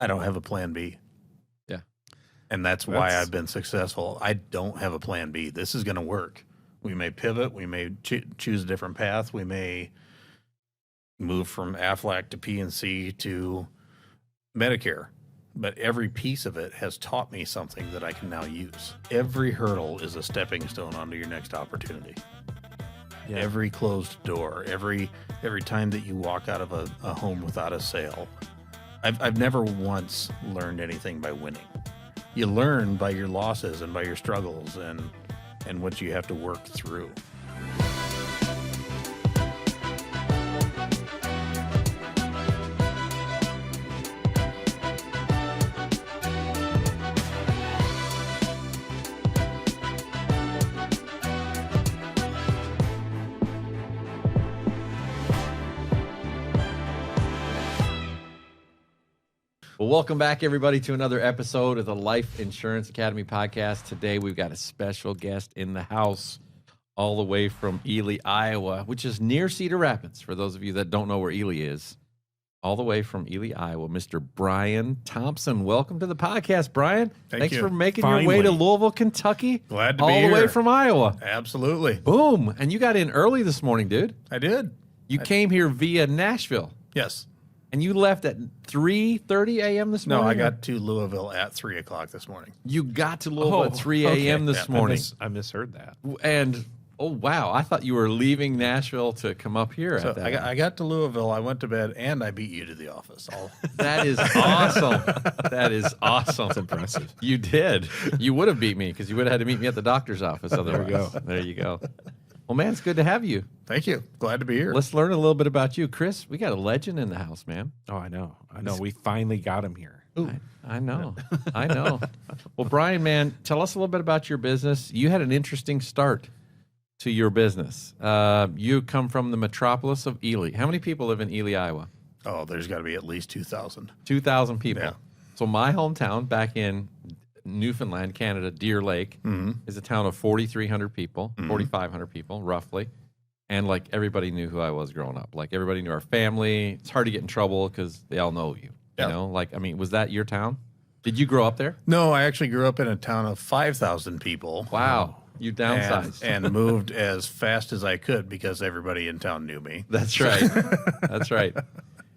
I don't have a plan B. Yeah. And that's why I've been successful. I don't have a plan B. This is going to work. We may pivot. We may choose a different path. We may move from Aflac to PNC to Medicare. But every piece of it has taught me something that I can now use. Every hurdle is a stepping stone onto your next opportunity. Yeah. Every closed door, every time that you walk out of a home without a sale. I've never once learned anything by winning. You learn by your losses and by your struggles and what you have to work through. Well, welcome back, everybody, to another episode of the Life Insurance Academy podcast. Today, we've got a special guest in the house all the way from Ely, Iowa, which is near Cedar Rapids, for those of you that don't know where Ely is. All the way from Ely, Iowa, Mr. Brian Thompson. Welcome to the podcast, Brian. Thanks for making your way to Louisville, Kentucky. Glad to be here. All the way from Iowa. Absolutely. Boom. And you got in early this morning, dude. I did. You came here via Nashville. Yes. And you left at 3:30 a.m. this morning? No, I got to Louisville at 3 o'clock this morning. You got to Louisville at 3 a.m. this morning. I misheard that. And, oh, wow, I thought you were leaving Nashville to come up here. So I got to Louisville, I went to bed, and I beat you to the office. That is awesome. That is awesome. That's impressive. You did. You would have beat me because you would have had to meet me at the doctor's office otherwise. There we go. There you go. Well, man, it's good to have you. Thank you. Glad to be here. Let's learn a little bit about you. Chris, we got a legend in the house, man. Oh, I know. We finally got him here. I know. I know. Well, Brian, man, tell us a little bit about your business. You had an interesting start to your business. You come from the metropolis of Ely. How many people live in Ely, Iowa? Oh, there's got to be at least 2,000. 2,000 people. Yeah. So my hometown back in Newfoundland, Canada, Deer Lake, is a town of 4,300 people, 4,500 people, roughly. And, like, everybody knew who I was growing up. Like, everybody knew our family. It's hard to get in trouble because they all know you. Yep. You know? Like, I mean, was that your town? Did you grow up there? No, I actually grew up in a town of 5,000 people. Wow. You downsized. And moved as fast as I could because everybody in town knew me. That's right. That's right.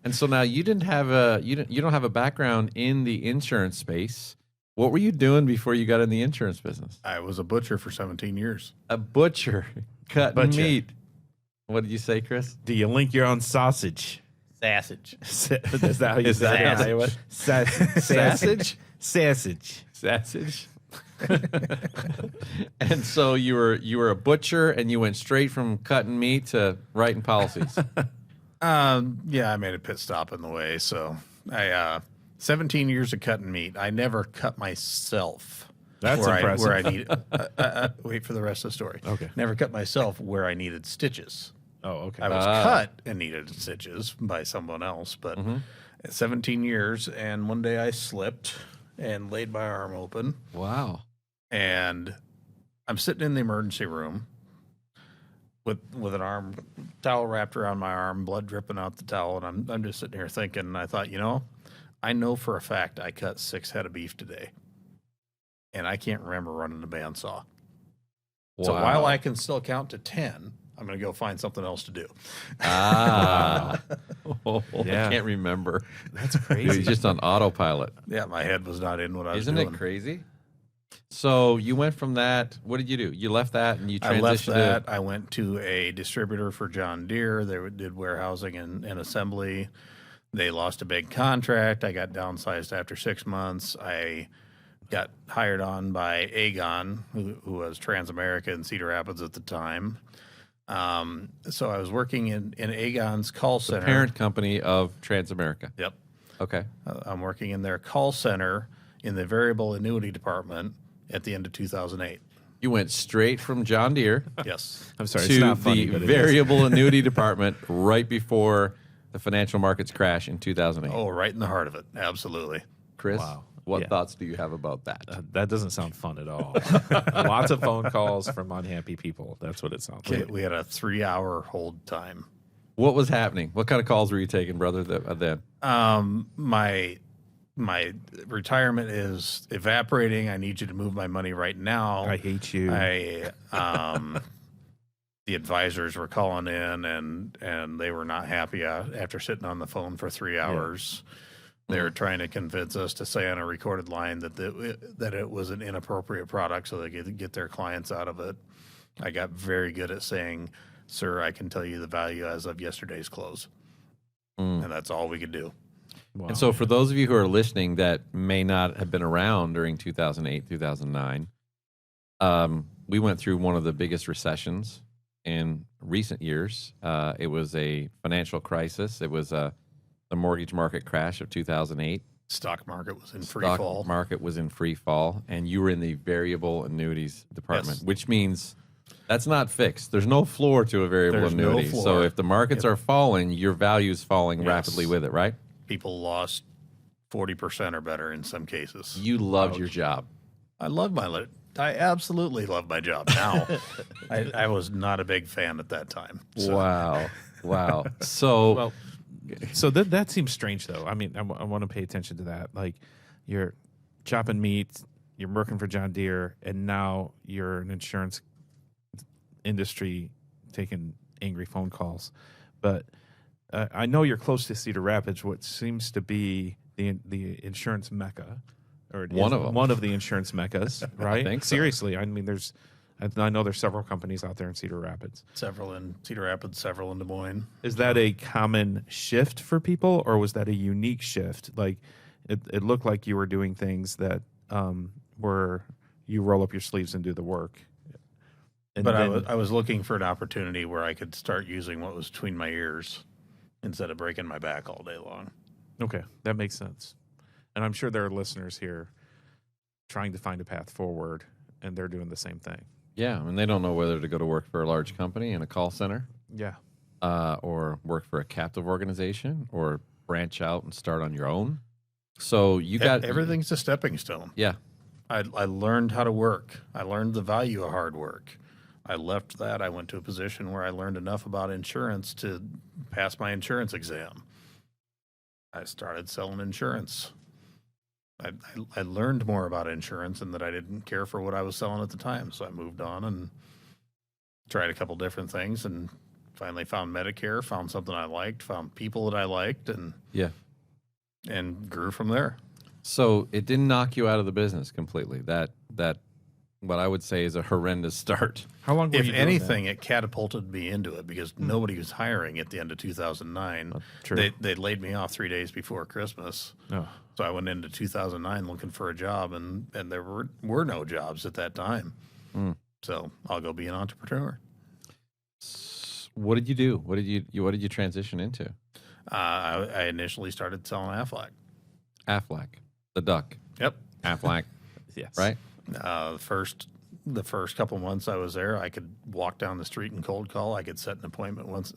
And so now you don't have a background in the insurance space. What were you doing before you got in the insurance business? I was a butcher for 17 years. A butcher cutting meat. What did you say, Chris? Do you link your own sausage? Sausage. Is that how you say it? Iowa? Sausage? Sausage. Sausage. And so you were a butcher, and you went straight from cutting meat to writing policies. Yeah, I made a pit stop in the way. So 17 years of cutting meat. I never cut myself. That's impressive. Where I needed. Wait for the rest of the story. Okay. Never cut myself where I needed stitches. Oh, okay. I was cut and needed stitches by someone else, but 17 years, and one day I slipped and laid my arm open. Wow. And I'm sitting in the emergency room with an arm towel wrapped around my arm, blood dripping out the towel, and I'm just sitting here thinking, and I thought, I know for a fact I cut 6 head of beef today, and I can't remember running a bandsaw. Wow. So while I can still count to 10, I'm going to go find something else to do. Yeah. I can't remember. That's crazy. You're just on autopilot. Yeah, my head was not in what I was doing. Isn't it crazy? So you went from that. What did you do? You left that and you transitioned. I left that. I went to a distributor for John Deere. They did warehousing and assembly. They lost a big contract. I got downsized after 6 months. I got hired on by Aegon, who was Transamerica in Cedar Rapids at the time. So I was working in Aegon's call center. The parent company of Transamerica. Yep. Okay. I'm working in their call center in the variable annuity department at the end of 2008. You went straight from John Deere. Yes. I'm sorry, to it's not funny, the but variable annuity department right before the financial markets crash in 2008. Oh, right in the heart of it. Absolutely. Chris, Wow. what thoughts do you have about that? That doesn't sound fun at all. Lots of phone calls from unhappy people. That's what it sounds like. We had a 3-hour hold time. What was happening? What kind of calls were you taking, brother, then? my retirement is evaporating. I need you to move my money right now. I hate you. The advisors were calling in and they were not happy after sitting on the phone for 3 hours. They were trying to convince us to say on a recorded line that it was an inappropriate product so they could get their clients out of it. I got very good at saying, sir, I can tell you the value as of yesterday's close. And that's all we could do. Wow. And so for those of you who are listening that may not have been around during 2008, 2009, we went through one of the biggest recessions in recent years. It was a financial crisis. It was the mortgage market crash of 2008. Stock market was in free fall. Stock market was in free fall, and you were in the variable annuities department, Yes. which means that's not fixed. There's no floor to a variable There's no annuity. floor. So if the markets are falling, your value's falling Yes. rapidly with it, right? People lost 40% or better in some cases. You loved your job. I love I absolutely love my job now. I was not a big fan at that time. So. Wow. So Well, so that seems strange, though. I mean, I want to pay attention to that. Like, you're chopping meat, you're working for John Deere, and now you're an insurance industry taking angry phone calls. But I know you're close to Cedar Rapids, what seems to be the insurance mecca, or One of them. one of the insurance meccas, right? think so. Seriously, I mean, I know there's several companies out there in Cedar Rapids. Several in Cedar Rapids, several in Des Moines. Is that a common shift for people, or was that a unique shift? Like, it looked like you were doing things that were you roll up your sleeves and do the work. And But then, I was looking for an opportunity where I could start using what was between my ears instead of breaking my back all day long. okay, that makes sense. And I'm sure there are listeners here trying to find a path forward, and they're doing the same thing. yeah, and they don't know whether to go to work for a large company in a call center, Yeah. or work for a captive organization, or branch out and start on your own. So you got Everything's a stepping stone. Yeah, I learned how to work. I learned the value of hard work. I left that. I went to a position where I learned enough about insurance to pass my insurance exam. I started selling insurance. I learned more about insurance and that I didn't care for what I was selling at the time. So I moved on and tried a couple different things and finally found Medicare, found something I liked, found people that I liked, and grew from there. So it didn't knock you out of the business completely. That what I would say is a horrendous start. How long were If you doing anything, it catapulted me into it because nobody was hiring at the end of 2009. true. They laid me off 3 days before Christmas. that? Oh. So I went into 2009 looking for a job, and there were no jobs at that time. So I'll go be an entrepreneur. What did you do? What did you transition into? I initially started selling Aflac. Aflac, the duck. Yep. Aflac, Yes. right? The first couple months I was there, I could walk down the street and cold call. I could set an appointment once.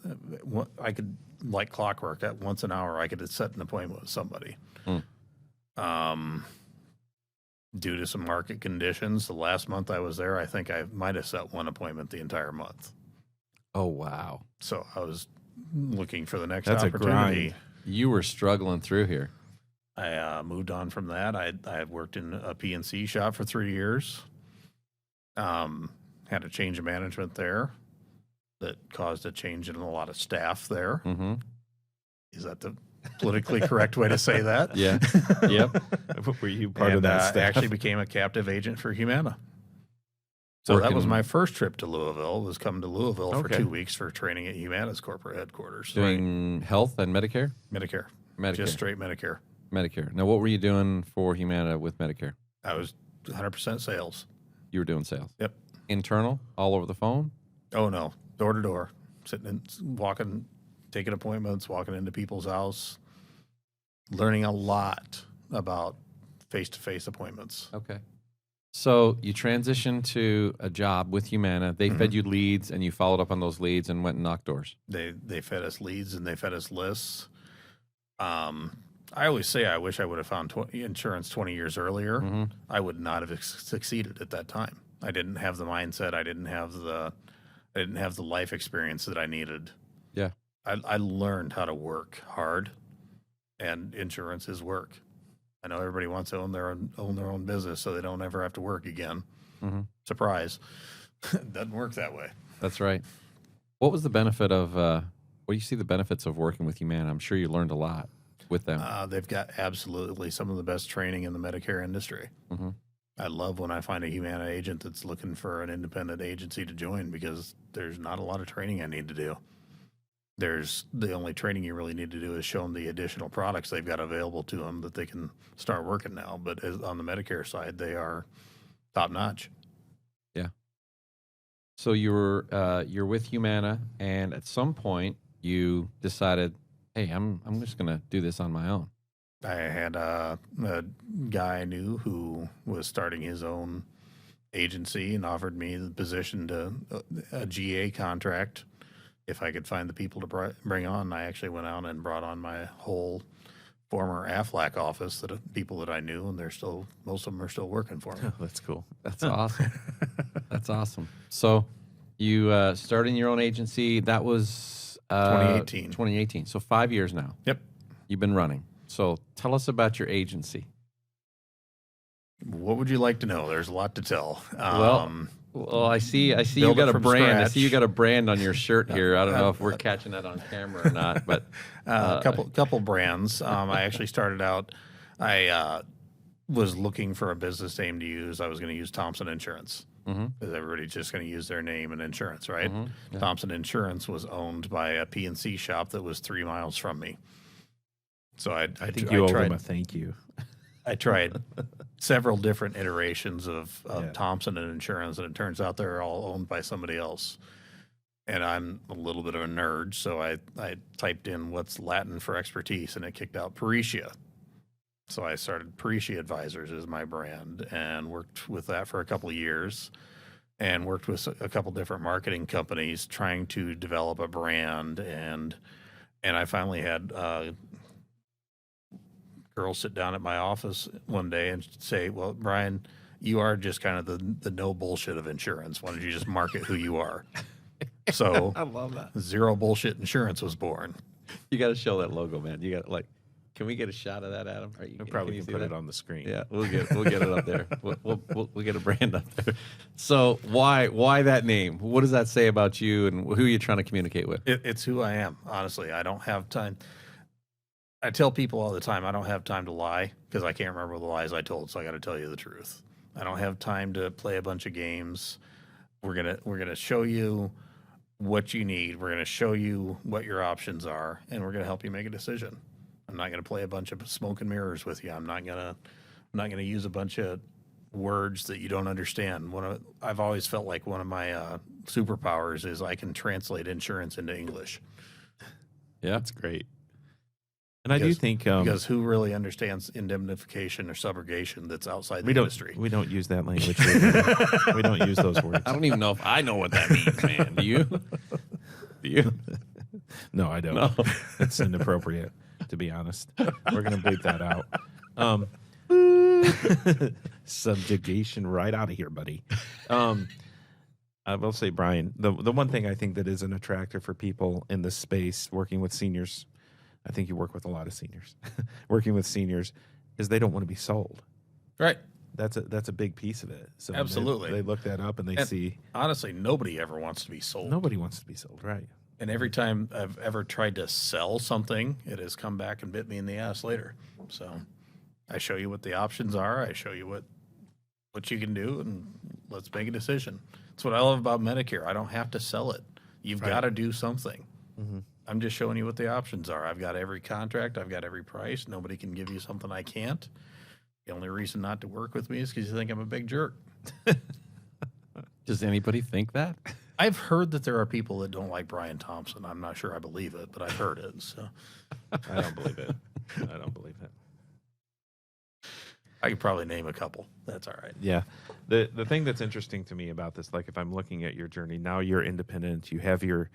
I could, like clockwork, at once an hour, I could set an appointment with somebody. Due to some market conditions, the last month I was there, I think I might have set one appointment the entire month. Oh, wow. So I was looking for the next That's a opportunity. grind. You were struggling through here. I moved on from that. I had worked in a PNC shop for 3 years. Had a change of management there that caused a change in a lot of staff there. Mm-hmm. Is that the politically correct way to say that? Yeah. Yep. Were you part And of that I staff? actually became a captive agent for Humana. So that was Working- my first trip to Louisville, was come to Louisville for Okay. 2 weeks for training at Humana's corporate headquarters. Doing health and Medicare? Medicare. Medicare. Just straight Medicare. Medicare. Now, what were you doing for Humana with Medicare? I was 100% sales. You were doing sales. Yep. Internal, all over the phone? Oh, no. Door to door. Sitting and walking, taking appointments, walking into people's house, learning a lot about face-to-face appointments. Okay. So you transitioned to a job with Humana. They fed you leads, and you followed up on those leads and went and knocked doors. They fed us leads and they fed us lists. I always say I wish I would have found insurance 20 years earlier. Mm-hmm. I would not have succeeded at that time. I didn't have the mindset. I didn't have the life experience that I needed. Yeah. I learned how to work hard, and insurance is work. I know everybody wants to own their own business so they don't ever have to work again. Mm-hmm. Surprise. Doesn't work that way. That's right. What was the benefit of, what do you see the benefits of working with Humana? I'm sure you learned a lot with them. They've got absolutely some of the best training in the Medicare industry. Mm-hmm. I love when I find a Humana agent that's looking for an independent agency to join because there's not a lot of training I need to do. There's the only training you really need to do is show them the additional products they've got available to them that they can start working now. But on the Medicare side, they are top notch. Yeah. So you're with Humana, and at some point you decided, hey, I'm just going to do this on my own. I had a guy I knew who was starting his own agency and offered me the position to a GA contract if I could find the people to bring on. I actually went out and brought on my whole former AFLAC office, people that I knew, and most of them are still working for me. That's cool. That's awesome. That's awesome. So you started your own agency. That was 2018. 2018. So 5 years now. Yep. You've been running. So tell us about your agency. What would you like to know? There's a lot to tell. Well, I see you build got it a from brand. I scratch. see you got a brand on your shirt here. I don't know if we're catching that on camera or not, but a couple brands. I actually started out. I was looking for a business name to use. I was going to use Thompson Insurance because everybody's just going to use their name and insurance, right? Yeah. Thompson Insurance was owned by a P&C shop that was 3 miles from me. So I think you owe them a thank you. I tried several different iterations of Thompson and Insurance, and it turns out they're all owned by somebody else. And I'm a little bit of a nerd, so I typed in what's Latin for expertise, and it kicked out Peritia. So I started Peritia Advisors as my brand and worked with that for a couple of years and worked with a couple different marketing companies trying to develop a brand. And I finally had girls sit down at my office one day and say, well, Brian, you are just kind of the no bullshit of insurance. Why don't you just market who you are? So I love that. Zero Bullshit Insurance was born. You got to show that logo, man. You got can we get a shot of that, Adam? We probably can put it on the screen. Yeah, we'll get it up there. We'll get a brand up there. So why that name? What does that say about you, and who are you trying to communicate with? It's who I am. Honestly, I don't have time. I tell people all the time I don't have time to lie because I can't remember the lies I told, so I got to tell you the truth. I don't have time to play a bunch of games. We're gonna show you what you need. We're gonna show you what your options are, and we're gonna help you make a decision. I'm not gonna play a bunch of smoke and mirrors with you. I'm not gonna use a bunch of words that you don't understand. I've always felt like one of my superpowers is I can translate insurance into English. Yeah, that's great. And I do think because who really understands indemnification or subrogation that's outside the industry? We don't use that language. We don't use those words. I don't even know if I know what that means, man. Do you? Do you? No, I don't. No. It's inappropriate, to be honest. We're going to bleep that out. Subjugation right out of here, buddy. I will say, Brian, the one thing I think that is an attractor for people in this space working with seniors, I think you work with a lot of seniors, working with seniors, is they don't want to be sold. Right. That's a big piece of it. So absolutely. They look that up and they see. Honestly, nobody ever wants to be sold. Nobody wants to be sold, right. And every time I've ever tried to sell something, it has come back and bit me in the ass later. So I show you what the options are. I show you what you can do, and let's make a decision. That's what I love about Medicare. I don't have to sell it. You've got to do something. Mm-hmm. I'm just showing you what the options are. I've got every contract. I've got every price. Nobody can give you something I can't. The only reason not to work with me is because you think I'm a big jerk. Does anybody think that? I've heard that there are people that don't like Brian Thompson. I'm not sure I believe it, but I've heard it. So I don't believe it. I don't believe it. I could probably name a couple. That's all right. Yeah. The thing that's interesting to me about this, like if I'm looking at your journey, now you're independent, you have your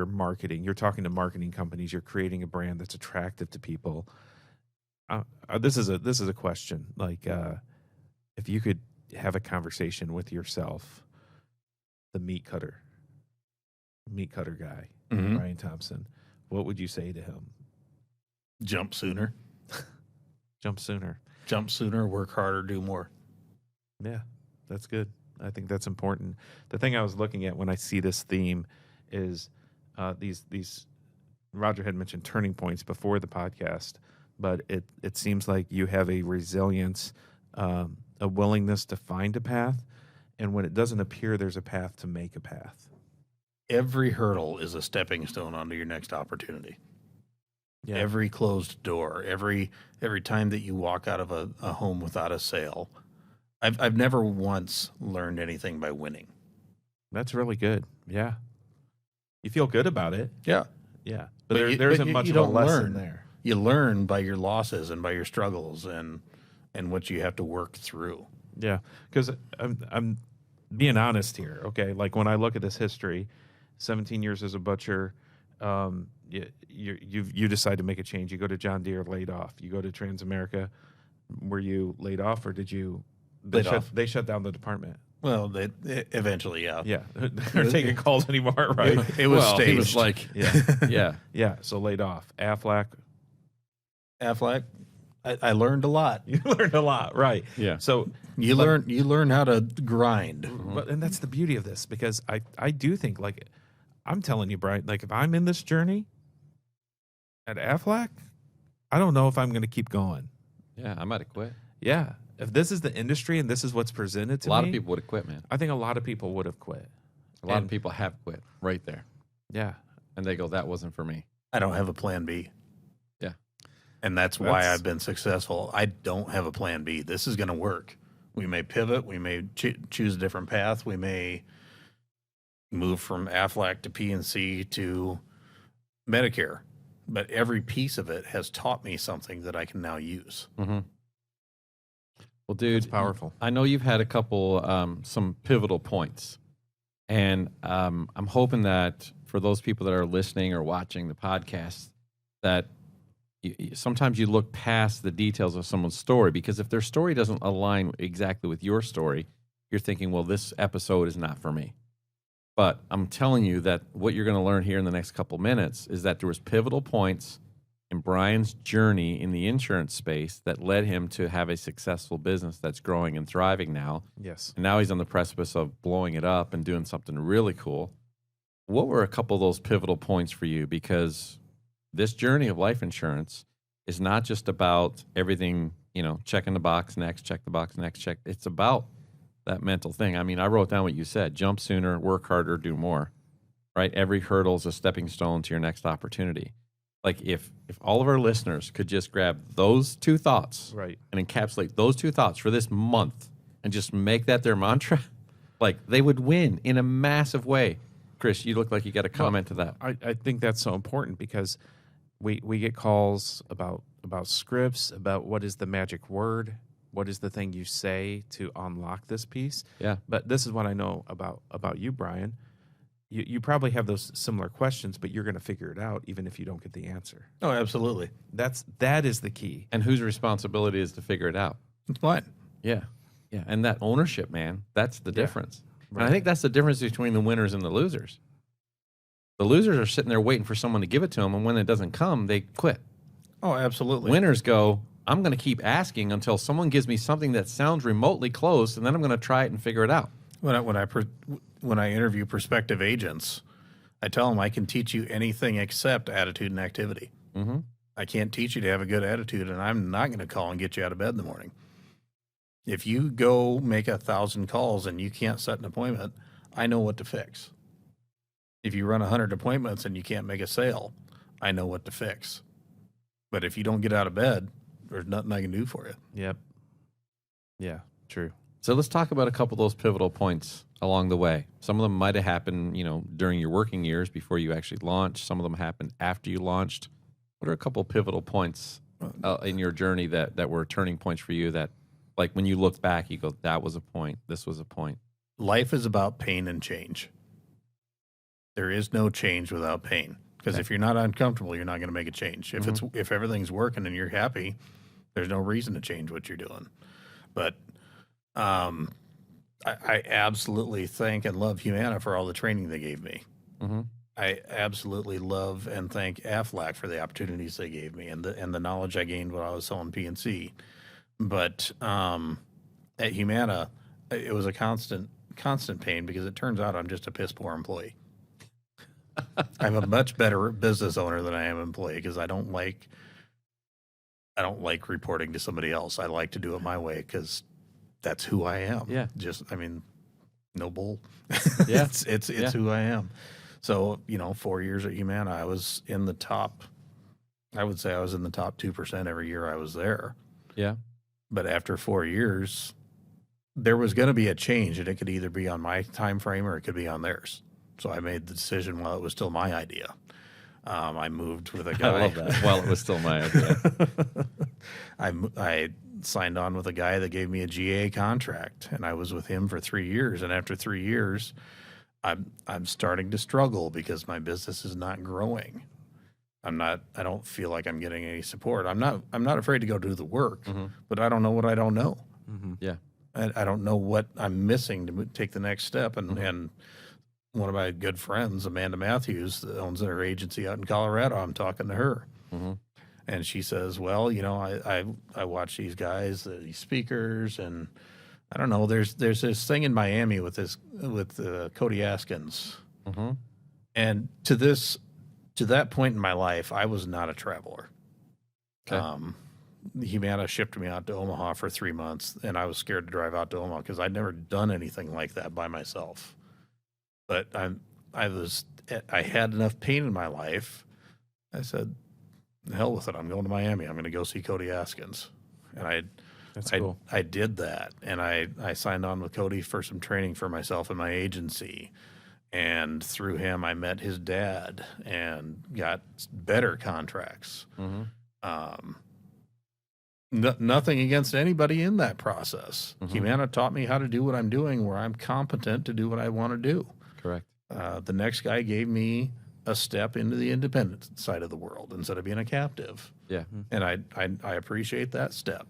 marketing, you're talking to marketing companies, you're creating a brand that's attractive to people. This is a question. Like if you could have a conversation with yourself, the meat cutter guy, Brian Thompson, what would you say to him? Jump sooner. Jump sooner. Jump sooner, work harder, do more. Yeah, that's good. I think that's important. The thing I was looking at when I see this theme is these. Roger had mentioned turning points before the podcast, but it seems like you have a resilience, a willingness to find a path, and when it doesn't appear there's a path, to make a path. Every hurdle is a stepping stone onto your next opportunity. Yeah. Every closed door, every time that you walk out of a home without a sale. I've never once learned anything by winning. That's really good. Yeah. You feel good about it. Yeah. Yeah. But there isn't much of a lesson there. You learn by your losses and by your struggles and what you have to work through. Yeah. Because I'm being honest here. Okay. Like when I look at this history, 17 years as a butcher, you decide to make a change. You go to John Deere, laid off. You go to Transamerica. Were you laid off or did you? They shut down the department. Well, they eventually, yeah. Yeah. They're taking calls anymore, right? It was staged. He was like, Yeah. So laid off. Aflac. I learned a lot. You learned a lot, right? Yeah. So you learn how to grind. and that's the beauty of this, because I do think, like, I'm telling you, Brian, like if I'm in this journey at Aflac, I don't know if I'm going to keep going. yeah, I might have quit. Yeah. If this is the industry and this is what's presented to A me, lot of people would have quit, man. I think a lot of people would have quit. A lot of people have quit right there. Yeah. And they go, that wasn't for me. I don't have a plan B. Yeah. And that's why I've been successful. I don't have a plan B. This is going to work. We may pivot. We may choose a different path. We may move from Aflac to P&C to Medicare. But every piece of it has taught me something that I can now use. Mm-hmm. Well, dude, It's powerful. I know you've had a couple, some pivotal points. And I'm hoping that for those people that are listening or watching the podcast, that sometimes you look past the details of someone's story, because if their story doesn't align exactly with your story, you're thinking, well, this episode is not for me. But I'm telling you that what you're going to learn here in the next couple minutes is that there was pivotal points in Brian's journey in the insurance space that led him to have a successful business that's growing and thriving now. Yes. And now he's on the precipice of blowing it up and doing something really cool. What were a couple of those pivotal points for you? Because this journey of life insurance is not just about everything, checking the box next, check the box next, check. It's about that mental thing. I mean, I wrote down what you said: jump sooner, work harder, do more, right? Every hurdle is a stepping stone to your next opportunity. Like if all of our listeners could just grab those two thoughts, Right, and encapsulate those two thoughts for this month and just make that their mantra, like they would win in a massive way. Chris, you look like you got a comment to that. I think that's so important, because we get calls about scripts, about what is the magic word, what is the thing you say to unlock this piece. Yeah. But this is what I know about you, Brian. You probably have those similar questions, but you're going to figure it out even if you don't get the answer. Oh, absolutely. That is the key. And whose responsibility is to figure it out? It's fine. Yeah. Yeah. And that ownership, man, that's the difference. Right. And I think that's the difference between the winners and the losers. The losers are sitting there waiting for someone to give it to them, and when it doesn't come, they quit. Oh, absolutely. Winners go, I'm going to keep asking until someone gives me something that sounds remotely close, and then I'm going to try it and figure it out. When I interview prospective agents, I tell them I can teach you anything except attitude and activity. Mm-hmm. I can't teach you to have a good attitude, and I'm not going to call and get you out of bed in the morning. If you go make 1,000 calls and you can't set an appointment, I know what to fix. If you run 100 appointments and you can't make a sale, I know what to fix. But if you don't get out of bed, there's nothing I can do for you. Yep. Yeah, true. So let's talk about a couple of those pivotal points along the way. Some of them might have happened, during your working years before you actually launched. Some of them happened after you launched. What are a couple of pivotal points in your journey that were turning points for you that, like, when you look back, you go, that was a point, this was a point? Life is about pain and change. There is no change without pain. Because if you're not uncomfortable, you're not going to make a change. If everything's working and you're happy, there's no reason to change what you're doing. But I absolutely thank and love Humana for all the training they gave me. Mm-hmm. I absolutely love and thank Aflac for the opportunities they gave me and the knowledge I gained when I was selling PNC. But at Humana, it was a constant pain because it turns out I'm just a piss poor employee. I'm a much better business owner than I am employee because I don't like reporting to somebody else. I like to do it my way because that's who I am. Yeah. No bull. Yeah. it's who I am. So, 4 years at Humana, I was in the top, I would say I was in the top 2% every year I was there. Yeah. But after 4 years, there was going to be a change, and it could either be on my time frame or it could be on theirs. So I made the decision while it was still my idea. I moved with a guy. I love that. While it was still my idea. I signed on with a guy that gave me a GA contract, and I was with him for 3 years. And after 3 years, I'm starting to struggle because my business is not growing. I don't feel like I'm getting any support. I'm not afraid to go do the work, but I don't know what I don't know. Yeah. I don't know what I'm missing to take the next step. And one of my good friends, Amanda Matthews, that owns her agency out in Colorado, I'm talking to her. And she says, well, I watch these guys, these speakers, and I don't know, there's this thing in Miami with Cody Askins. And to that point in my life, I was not a traveler. Okay. Humana shipped me out to Omaha for 3 months, and I was scared to drive out to Omaha because I'd never done anything like that by myself. But I had enough pain in my life. I said, "The hell with it. I'm going to Miami. I'm going to go see Cody Askins." And That's cool. I did that, and I signed on with Cody for some training for myself and my agency. And through him, I met his dad and got better contracts. Nothing against anybody in that process. Humana taught me how to do what I'm doing, where I'm competent to do what I want to do. Correct. The next guy gave me a step into the independent side of the world instead of being a captive. Yeah. And I appreciate that step.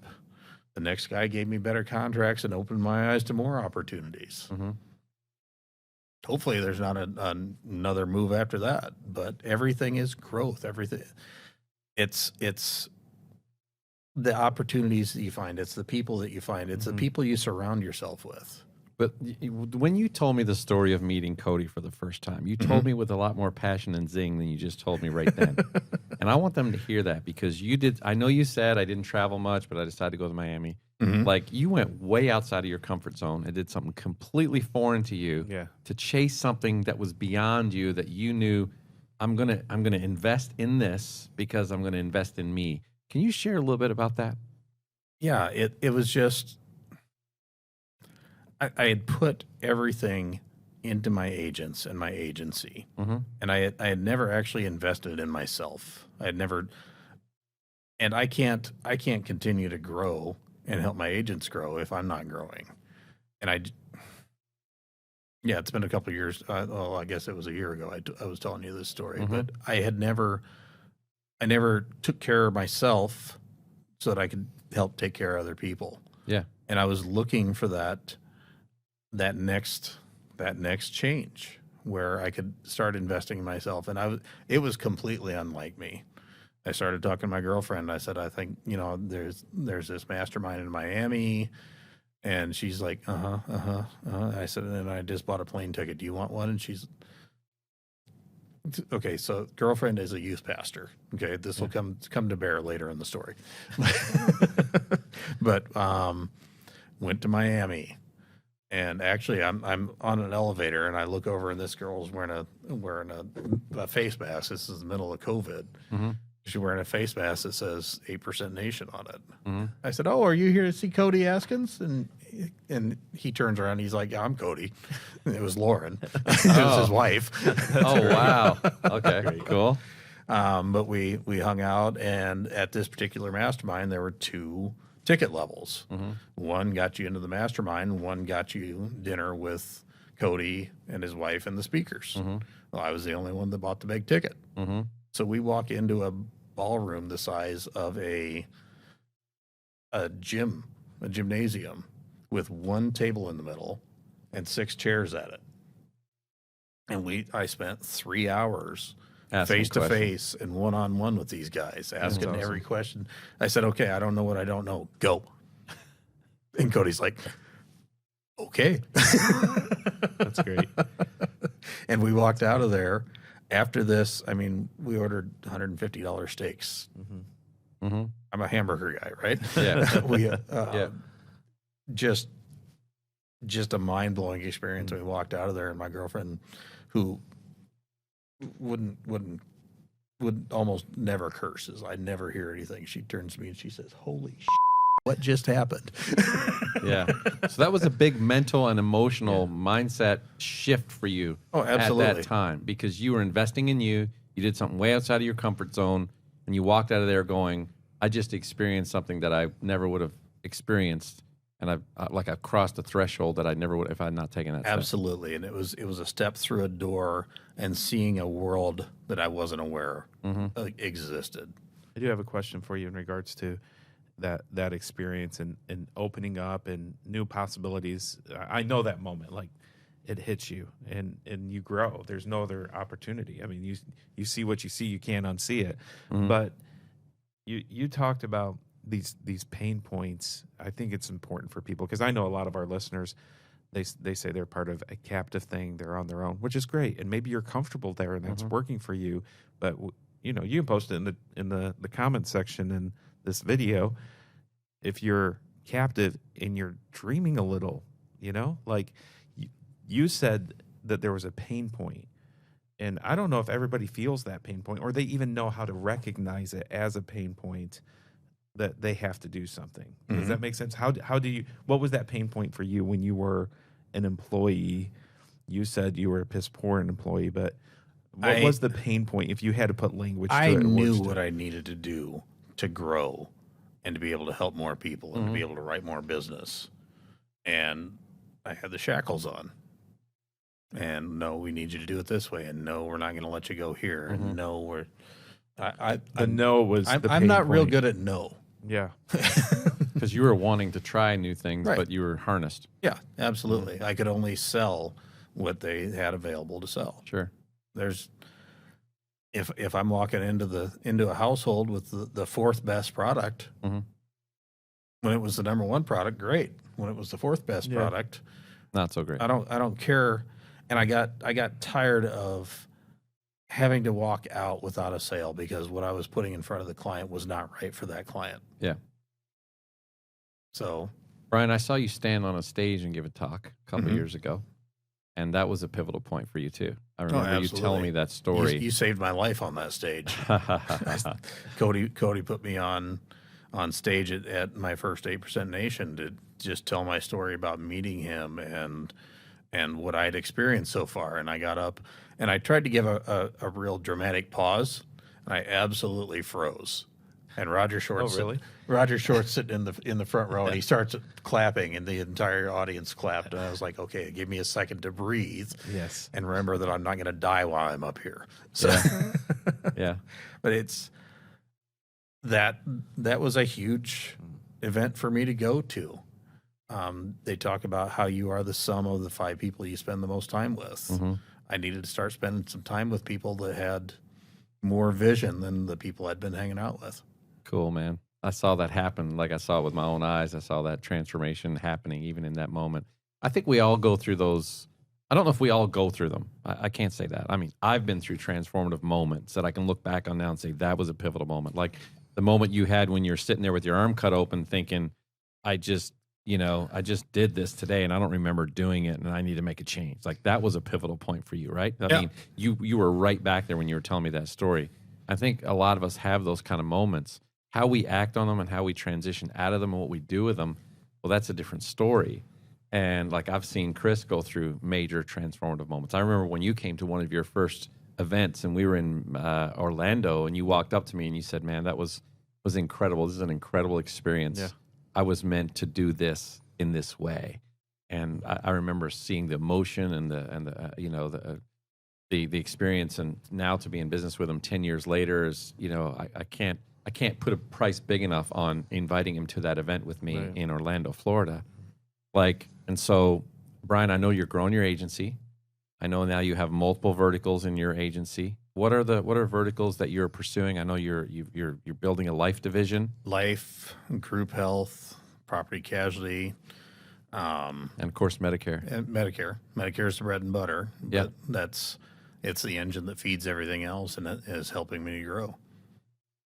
The next guy gave me better contracts and opened my eyes to more opportunities. Hopefully there's not another move after that, but everything is growth. Everything. It's the opportunities that you find. It's the people that you find. It's the people you surround yourself with. But when you told me the story of meeting Cody for the first time, you told me with a lot more passion and zing than you just told me right then. And I want them to hear that because you did. I know you said I didn't travel much, but I decided to go to Miami. Like you went way outside of your comfort zone and did something completely foreign to you to chase something that was beyond you that you knew I'm gonna invest in this because I'm gonna invest in me. Can you share a little bit about that? Yeah, it was just I had put everything into my agents and my agency, and I had never actually invested in myself. I had never, and I can't continue to grow and help my agents grow if I'm not growing. And it's been a couple of years. Well, I guess it was a year ago. I was telling you this story, but I never took care of myself so that I could help take care of other people. Yeah. And I was looking for that next change where I could start investing in myself. And it was completely unlike me. I started talking to my girlfriend. I said, I think, there's this mastermind in Miami. And she's like, I said, and then I just bought a plane ticket. Do you want one? And she's, okay, so girlfriend is a youth pastor. Okay, this will come to bear later in the story. But went to Miami. And actually, I'm on an elevator, and I look over, and this girl's wearing a face mask. This is the middle of COVID. She's wearing a face mask that says 8% Nation on it. I said, "Oh, are you here to see Cody Askins?" And he turns around. He's like, "I'm Cody." And it was Lauren. It was his wife. Oh wow. Okay. Cool. But we hung out, and at this particular mastermind, there were 2 ticket levels. One got you into the mastermind. One got you dinner with Cody and his wife and the speakers. Well, I was the only one that bought the big ticket. So we walk into a ballroom the size of a gymnasium with 1 table in the middle and 6 chairs at it. And I spent 3 hours Asking face to questions. face and one-on-one with these guys, asking awesome. every question. I said, okay, I don't know what I don't know. Go. And Cody's like, okay. That's great. And we walked out of there. After this, I mean, we ordered $150 steaks. Mm-hmm. I'm a hamburger guy, right? Yeah. we Yeah. just a mind-blowing experience. We walked out of there, and my girlfriend, who would almost never curses, I never hear anything, she turns to me and she says, holy shit, what just happened? Yeah. So that was a big mental and emotional mindset shift for you Oh, at absolutely. that time, because you were investing in you. You did something way outside of your comfort zone, and you walked out of there going, I just experienced something that I never would have experienced. And I've crossed a threshold that I never would if I had not taken that step. Absolutely. And it was a step through a door and seeing a world that I wasn't aware existed. I do have a question for you in regards to that experience and opening up and new possibilities. I know that moment, like it hits you and you grow. There's no other opportunity. I mean, you see what you see, you can't unsee it. But you talked about these pain points. I think it's important for people, because I know a lot of our listeners, they say they're part of a captive thing, they're on their own, which is great, and maybe you're comfortable there and that's working for you. But you can post it in the comment section in this video if you're captive and you're dreaming a little. Like you said that there was a pain point, and I don't know if everybody feels that pain point or they even know how to recognize it as a pain point, that they have to do something. Does that make sense? How do you, what was that pain point for you when you were an employee? You said you were a piss poor employee, but what was the pain point if you had to put language to I it? knew what I needed to do to grow and to be able to help more people and to be able to write more business. And I had the shackles on. And no, we need you to do it this way. And no, we're not going to let you go here. And no, we're... The no was the I'm pain not real point. good at no. Yeah. Because you were wanting to try new things, Right. but you were harnessed. Yeah, absolutely. I could only sell what they had available to sell. Sure. There's if I'm walking into a household with the fourth best product, when it was the number one product, great. When it was the fourth best product, Not so great. I don't care. And I got tired of having to walk out without a sale because what I was putting in front of the client was not right for that client. Yeah. So, Brian, I saw you stand on a stage and give a talk a couple years ago, and that was a pivotal point for you too. I remember you absolutely. telling me that story. you saved my life on that stage. Cody put me on stage at my first 8% Nation to just tell my story about meeting him and what I'd experienced so far. And I got up and I tried to give a real dramatic pause, and I absolutely froze. And Roger Short, Roger Short's sitting in the front row, and he starts clapping, and the entire audience clapped. And I was like, okay, give me a second to breathe. Yes. And remember that I'm not going to die while I'm up here. So, Yeah. but it's that was a huge event for me to go to. They talk about how you are the sum of the 5 people you spend the most time with. I needed to start spending some time with people that had more vision than the people I'd been hanging out with. Cool, man. I saw that happen. Like I saw it with my own eyes. I saw that transformation happening even in that moment. I think we all go through those. I don't know if we all go through them. I can't say that. I mean, I've been through transformative moments that I can look back on now and say that was a pivotal moment. Like the moment you had when you're sitting there with your arm cut open thinking, I just did this today and I don't remember doing it and I need to make a change. Like that was a pivotal point for you, right? I mean, you were right back there when you were telling me that story. I think a lot of us have those kind of moments. How we act on them and how we transition out of them and what we do with them, well, that's a different story. And like I've seen Chris go through major transformative moments. I remember when you came to one of your first events and we were in Orlando and you walked up to me and you said, man, that was incredible. This is an incredible experience. Yeah. I was meant to do this in this way. And I remember seeing the emotion and the experience, and now to be in business with him 10 years later is, I can't put a price big enough on inviting him to that event with me in Orlando, Florida. And so, Brian, I know you're growing your agency. I know now you have multiple verticals in your agency. What are verticals that you're pursuing? I know you're building a life division. Life, group health, property casualty, and of course Medicare. and Medicare. Medicare is the bread and butter. Yep. But it's the engine that feeds everything else, and it is helping me to grow.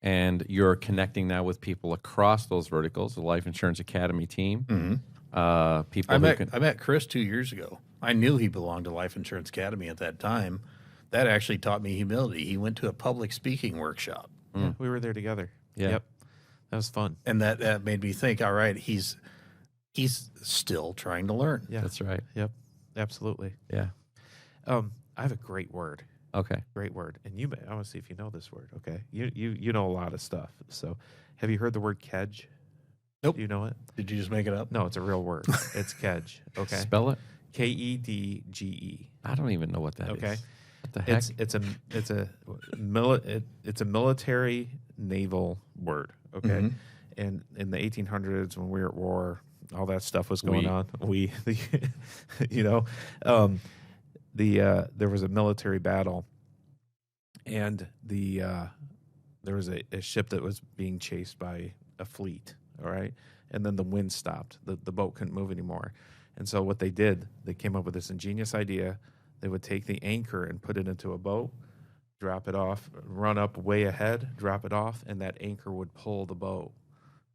And you're connecting now with people across those verticals, the Life Insurance Academy team. Mm-hmm. People I met Chris 2 years ago. I knew he belonged to Life Insurance Academy at that time. That actually taught me humility. He went to a public speaking workshop. Yeah, we were there together. Yeah. Yep. That was fun. And that made me think, all right, he's still trying to learn. Yeah. That's right. Yep. Absolutely. Yeah. I have a great word. Okay. Great word. And I want to see if you know this word. Okay. You know a lot of stuff. So have you heard the word kedge? Nope. Do you know it? Did you just make it up? No, it's a real word. It's kedge. Okay. Spell it. KEDGE. I don't even know what that is. Okay. What the heck? It's a military naval word. Okay. Mm-hmm. And in the 1800s, when we were at war, all that stuff was going on. There was a military battle, and there was a ship that was being chased by a fleet. All right, and then the wind stopped. The boat couldn't move anymore, and so what they did, they came up with this ingenious idea. They would take the anchor and put it into a boat, drop it off, run up way ahead, drop it off, and that anchor would pull the boat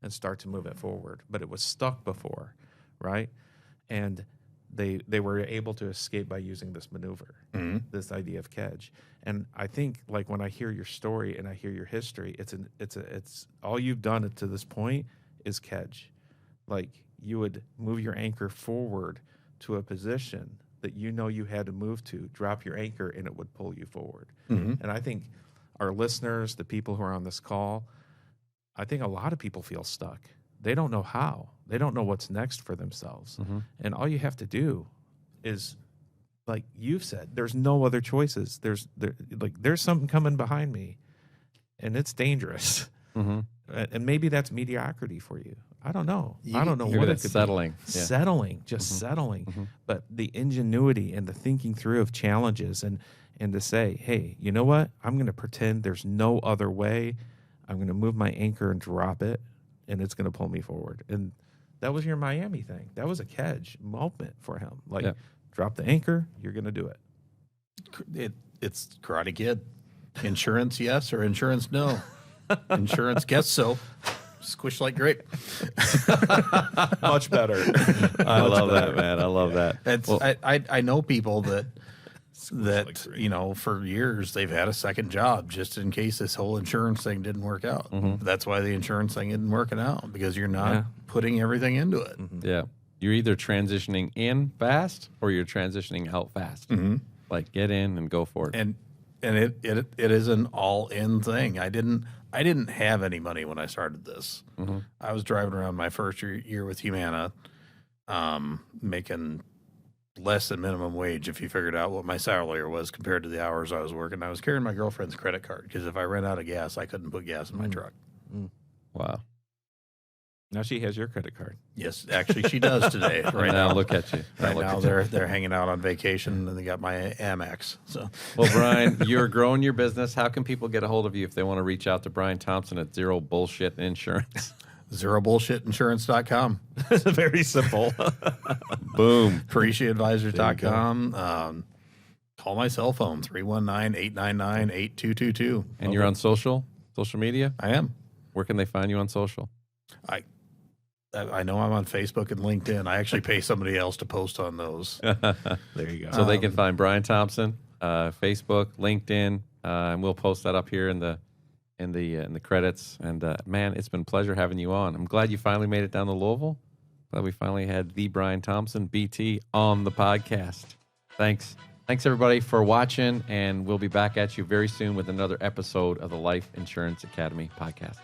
and start to move it forward. But it was stuck before, right? And they were able to escape by using this maneuver, this idea of kedge. And I think, like, when I hear your story and I hear your history, it's all you've done to this point is kedge. Like, you would move your anchor forward to a position that you know you had to move to, drop your anchor, and it would pull you forward. Mm-hmm. And I think our listeners, the people who are on this call, I think a lot of people feel stuck. They don't know how. They don't know what's next for themselves. Mm-hmm. And all you have to do is, like you've said, there's no other choices. There's something coming behind me, and it's dangerous. Mm-hmm. And maybe that's mediocrity for you. I don't know. I don't know You're what good it at could settling. be. Yeah. Settling, just settling. But the ingenuity and the thinking through of challenges and to say, hey, you know what? I'm going to pretend there's no other way. I'm going to move my anchor and drop it, and it's going to pull me forward. And that was your Miami thing. That was a kedge moment for him. Like, drop the anchor, you're going to do it. It's Karate Kid. Insurance, yes, or insurance, no. Insurance, guess so. Squish like grape. Much better. I love that, man. I love that. It's, Well, I know people that for years they've had a second job just in case this whole insurance thing didn't work out. That's why the insurance thing isn't working out, because you're not putting everything into it. yeah. You're either transitioning in fast or you're transitioning out fast. Like, get in and go for it. And it is an all-in thing. I didn't have any money when I started this. I was driving around my first year with Humana, making less than minimum wage if you figured out what my salary was compared to the hours I was working. I was carrying my girlfriend's credit card because if I ran out of gas, I couldn't put gas in my truck. Wow. Now she has your credit card. Yes, actually, she does today. Right now, now, look at you. right Look now at they're hanging out on vacation and they got my Amex. So, Well, Brian, you're growing your business. How can people get a hold of you if they want to reach out to Brian Thompson at Zero Bullshit Insurance? ZeroBullshitInsurance.com. Very simple. Boom. Appreciateadvisors.com. Call my cell phone, 319-899-8222. And you're on social media? I am. Where can they find you on social? I know I'm on Facebook and LinkedIn. I actually pay somebody else to post on those. There you go. So they can find Brian Thompson, Facebook, LinkedIn, and we'll post that up here in the credits. And man, it's been a pleasure having you on. I'm glad you finally made it down to Louisville. Glad we finally had the Brian Thompson, BT, on the podcast. Thanks everybody for watching, and we'll be back at you very soon with another episode of the Life Insurance Academy podcast.